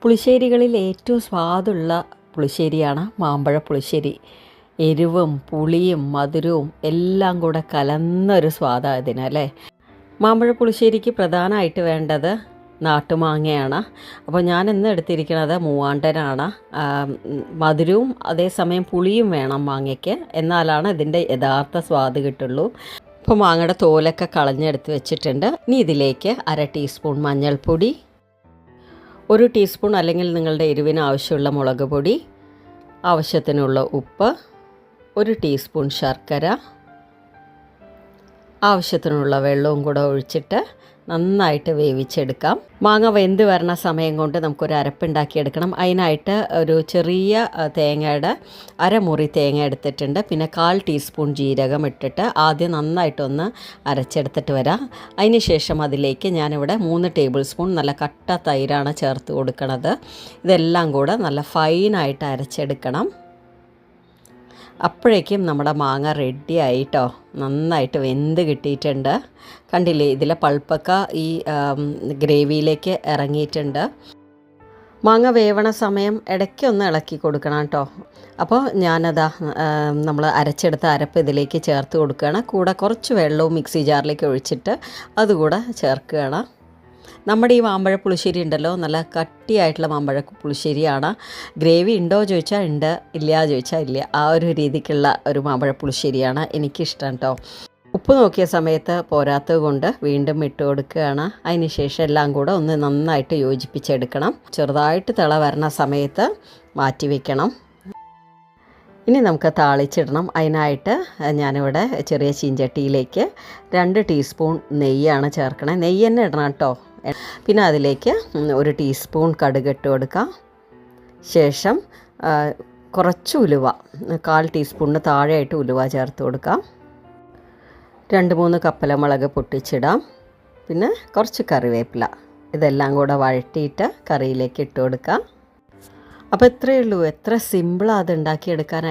പുളിശ്ശേരികളിൽ ഏറ്റവും സ്വാദുള്ള പുളിശ്ശേരിയാണ് മാമ്പഴ പുളിശ്ശേരി. എരിവും പുളിയും മധുരവും എല്ലാം കൂടെ കലർന്നൊരു സ്വാദാണ് ഇതിന് അല്ലേ. മാമ്പഴ പുളിശ്ശേരിക്ക് പ്രധാനമായിട്ട് വേണ്ടത് നാട്ടുമാങ്ങയാണ്. അപ്പോൾ ഞാൻ ഇന്ന് എടുത്തിരിക്കുന്നത് മൂവാണ്ടനാണ്. മധുരവും അതേസമയം പുളിയും വേണം മാങ്ങയ്ക്ക്, എന്നാലാണ് ഇതിൻ്റെ യഥാർത്ഥ സ്വാദ് കിട്ടുള്ളൂ. ഇപ്പോൾ മാങ്ങയുടെ തോലൊക്കെ കളഞ്ഞെടുത്ത് വെച്ചിട്ടുണ്ട്. ഇനി ഇതിലേക്ക് 1/2 ടീസ്പൂൺ മഞ്ഞൾപ്പൊടി, 1 ടീസ്പൂൺ അല്ലെങ്കിൽ നിങ്ങളുടെ എരിവിന് ആവശ്യമുള്ള മുളക് പൊടി, ആവശ്യത്തിനുള്ള ഉപ്പ്, 1 ടീസ്പൂൺ ശർക്കര, ആവശ്യത്തിനുള്ള വെള്ളവും കൂടെ ഒഴിച്ചിട്ട് നന്നായിട്ട് വേവിച്ചെടുക്കാം. മാങ്ങ വെന്ത് വരുന്ന സമയം കൊണ്ട് നമുക്കൊരു അരപ്പുണ്ടാക്കിയെടുക്കണം. അതിനായിട്ട് ഒരു ചെറിയ തേങ്ങയുടെ 1/2 മുറി തേങ്ങ എടുത്തിട്ടുണ്ട്. പിന്നെ 1/4 ടീസ്പൂൺ ജീരകം ഇട്ടിട്ട് ആദ്യം നന്നായിട്ടൊന്ന് അരച്ചെടുത്തിട്ട് വരാം. അതിന് ശേഷം അതിലേക്ക് ഞാനിവിടെ 3 ടേബിൾ സ്പൂൺ നല്ല കട്ട തൈരാണ് ചേർത്ത് കൊടുക്കുന്നത്. ഇതെല്ലാം കൂടെ നല്ല ഫൈനായിട്ട് അരച്ചെടുക്കണം. അപ്പോഴേക്കും നമ്മുടെ മാങ്ങ റെഡി ആയിട്ടോ, നന്നായിട്ട് വെന്ത് കിട്ടിയിട്ടുണ്ട്. കണ്ടില്ലേ, ഇതിലെ പൾപ്പൊക്കെ ഈ ഗ്രേവിയിലേക്ക് ഇറങ്ങിയിട്ടുണ്ട്. മാങ്ങ വേവണ സമയം ഇടയ്ക്കൊന്ന് ഇളക്കി കൊടുക്കണം കേട്ടോ. അപ്പോൾ ഞാനതാ നമ്മൾ അരച്ചെടുത്ത അരപ്പ് ഇതിലേക്ക് ചേർത്ത് കൊടുക്കുകയാണ്. കൂടെ കുറച്ച് വെള്ളവും മിക്സി ജാറിലേക്ക് ഒഴിച്ചിട്ട് അതുകൂടെ ചേർക്കുകയാണ്. നമ്മുടെ ഈ മാമ്പഴ പുളിശ്ശേരി ഉണ്ടല്ലോ, നല്ല കട്ടിയായിട്ടുള്ള മാമ്പഴ പുളിശ്ശേരിയാണ്. ഗ്രേവി ഉണ്ടോ ചോദിച്ചാൽ ഉണ്ട്, ഇല്ല ചോദിച്ചാൽ ഇല്ല. ആ ഒരു രീതിക്കുള്ള ഒരു മാമ്പഴ പുളിശ്ശേരിയാണ് എനിക്കിഷ്ടം കേട്ടോ. ഉപ്പ് നോക്കിയ സമയത്ത് പോരാത്തത് കൊണ്ട് വീണ്ടും ഇട്ട് കൊടുക്കുകയാണ്. അതിന് ശേഷം എല്ലാം കൂടെ ഒന്ന് നന്നായിട്ട് യോജിപ്പിച്ചെടുക്കണം. ചെറുതായിട്ട് തിള വരണ സമയത്ത് മാറ്റി വയ്ക്കണം. ഇനി നമുക്ക് താളിച്ചിടണം. അതിനായിട്ട് ഞാനിവിടെ ചെറിയ ചീഞ്ചട്ടിയിലേക്ക് 2 ടീസ്പൂൺ നെയ്യാണ് ചേർക്കണേ. നെയ്യ് തന്നെ ഇടണം കേട്ടോ. പിന്നെ അതിലേക്ക് 1 ടീസ്പൂൺ കടുക് ഇട്ട് കൊടുക്കാം. ശേഷം കുറച്ച് ഉലുവ, 1/4 ടീസ്പൂണിന് താഴെയായിട്ട് ഉലുവ ചേർത്ത് കൊടുക്കാം. 2-3 കപ്പലമുളക് പൊട്ടിച്ചിടാം. പിന്നെ കുറച്ച് കറിവേപ്പില. ഇതെല്ലാം കൂടെ വഴറ്റിയിട്ട് കറിയിലേക്ക് ഇട്ട് കൊടുക്കാം. അപ്പോൾ ഇത്രയേ ഉള്ളൂ. എത്ര സിമ്പിളാണ് അത് ഉണ്ടാക്കിയെടുക്കാൻ.